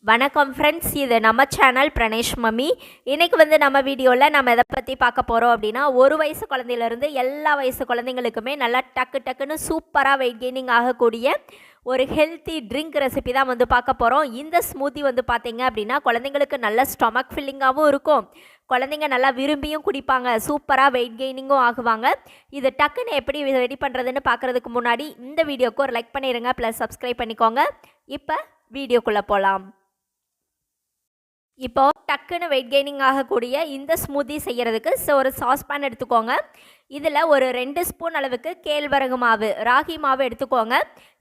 வணக்கம் ஃப்ரெண்ட்ஸ், இது நம்ம சேனல் பிரணேஷ் மம்மி. இன்றைக்கி நம்ம வீடியோவில் நம்ம எதை பற்றி பார்க்க போகிறோம் அப்படின்னா, ஒரு வயசு குழந்தையிலேருந்து எல்லா வயசு குழந்தைங்களுக்குமே நல்லா டக்குன்னு சூப்பராக வெயிட் கெய்னிங் ஆகக்கூடிய ஒரு ஹெல்த்தி ட்ரிங்க் ரெசிபி தான் பார்க்க போகிறோம். இந்த ஸ்மூத்தி பார்த்தீங்க அப்படின்னா குழந்தைங்களுக்கு நல்ல ஸ்டொமக் ஃபில்லிங்காகவும் இருக்கும், குழந்தைங்க நல்லா விரும்பியும் குடிப்பாங்க, சூப்பராக வெயிட் கெய்னிங்கும் ஆகுவாங்க. இது டக்குன்னு எப்படி ரெடி பண்ணுறதுன்னு பார்க்குறதுக்கு முன்னாடி இந்த வீடியோக்கு ஒரு லைக் பண்ணிடுங்க, ப்ளஸ் சப்ஸ்கிரைப் பண்ணிக்கோங்க. இப்போ வீடியோக்குள்ளே போகலாம். இப்போது டக்குன்னு வெயிட் கெய்னிங் ஆகக்கூடிய இந்த ஸ்மூத்தி செய்கிறதுக்கு ஒரு சாஸ்பேன் எடுத்துக்கோங்க. இதில் ஒரு 2 ஸ்பூன் அளவுக்கு கேழ்வரகு மாவு, ராகி மாவு எடுத்துக்கோங்க.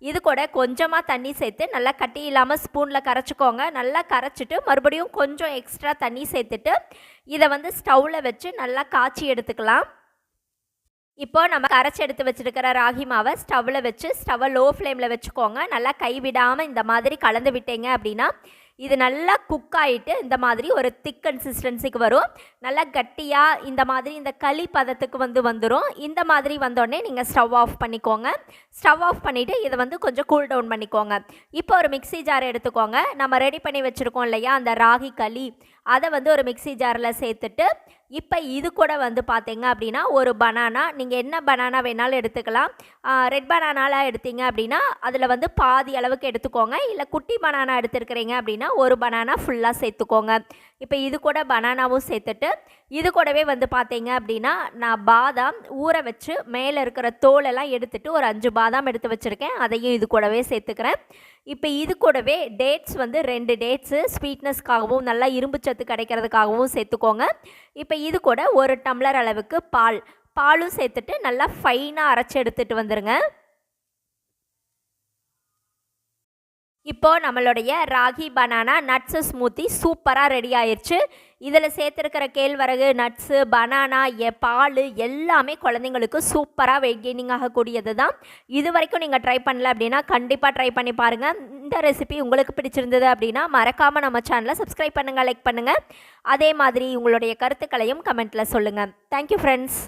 இது கூட கொஞ்சமாக தண்ணி சேர்த்து நல்லா கட்டி இல்லாமல் ஸ்பூனில் கரைச்சிக்கோங்க. நல்லா கரைச்சிட்டு மறுபடியும் கொஞ்சம் எக்ஸ்ட்ரா தண்ணி சேர்த்துட்டு இதை ஸ்டவ்வில் வச்சு நல்லா காய்ச்சி எடுத்துக்கலாம். இப்போ நம்ம கரைச்சி எடுத்து வச்சுருக்கிற ராகி மாவை ஸ்டவ்வில் வச்சு ஸ்டவ்வை லோ ஃப்ளேமில் வச்சுக்கோங்க. நல்லா கைவிடாமல் இந்த மாதிரி கலந்து விட்டீங்க அப்படின்னா இது நல்லா குக் ஆகிட்டு இந்த மாதிரி ஒரு திக் கன்சிஸ்டன்சிக்கு வரும். நல்லா கட்டியாக இந்த மாதிரி இந்த களி பதத்துக்கு வந்துடும். இந்த மாதிரி வந்தோடனே நீங்கள் ஸ்டவ் ஆஃப் பண்ணிக்கோங்க. ஸ்டவ் ஆஃப் பண்ணிவிட்டு இதை கொஞ்சம் கூல் டவுன் பண்ணிக்கோங்க. இப்போ ஒரு மிக்ஸி ஜார் எடுத்துக்கோங்க. நம்ம ரெடி பண்ணி வச்சுருக்கோம் இல்லையா அந்த ராகி களி, அதை ஒரு மிக்ஸி ஜாரில் சேர்த்துட்டு இப்போ இது கூட பார்த்தீங்க அப்படின்னா ஒரு பனானா, நீங்கள் என்ன பனானா வேணாலும் எடுத்துக்கலாம். ரெட் பனானாலாம் எடுத்தீங்க அப்படின்னா அதில் பாதி அளவுக்கு எடுத்துக்கோங்க. இல்லை குட்டி பனானா எடுத்துருக்கிறீங்க அப்படின்னா ஒரு பனானா ஃபுல்லாக சேர்த்துக்கோங்க. இப்போ இது கூட பனானாவும் சேர்த்துட்டு இது கூடவே பார்த்தீங்க அப்படின்னா நான் பாதாம் ஊற வச்சு மேலே இருக்கிற தோலெல்லாம் எடுத்துகிட்டு ஒரு 5 பாதாம் எடுத்து வச்சுருக்கேன், அதையும் இது கூடவே சேர்த்துக்கிறேன். இப்போ இது கூடவே டேட்ஸ் 2 டேட்ஸு ஸ்வீட்னஸ்க்காகவும் நல்லா இரும்பு சத்து கிடைக்கிறதுக்காகவும் சேர்த்துக்கோங்க. இப்போ இது கூட 1 டம்ளர் அளவுக்கு பாலும் சேர்த்துட்டு நல்லா ஃபைனாக அரைச்சி எடுத்துகிட்டு வந்துடுங்க. இப்போது நம்மளுடைய ராகி பனானா நட்ஸு ஸ்மூத்தி சூப்பராக ரெடி ஆயிடுச்சு. இதில் சேர்த்துருக்கிற கேழ்வரகு, நட்ஸு, பனானா, பால் எல்லாமே குழந்தைங்களுக்கு சூப்பராக வெயிட் கெய்னிங் ஆகக்கூடியது தான். இது வரைக்கும் நீங்கள் ட்ரை பண்ணல அப்படின்னா கண்டிப்பாக ட்ரை பண்ணி பாருங்கள். இந்த ரெசிபி உங்களுக்கு பிடிச்சிருந்தது அப்படின்னா மறக்காமல் நம்ம சேனலை சப்ஸ்கிரைப் பண்ணுங்கள், லைக் பண்ணுங்கள். அதே மாதிரி உங்களுடைய கருத்துக்களையும் கமெண்ட்டில் சொல்லுங்கள். Thank you friends.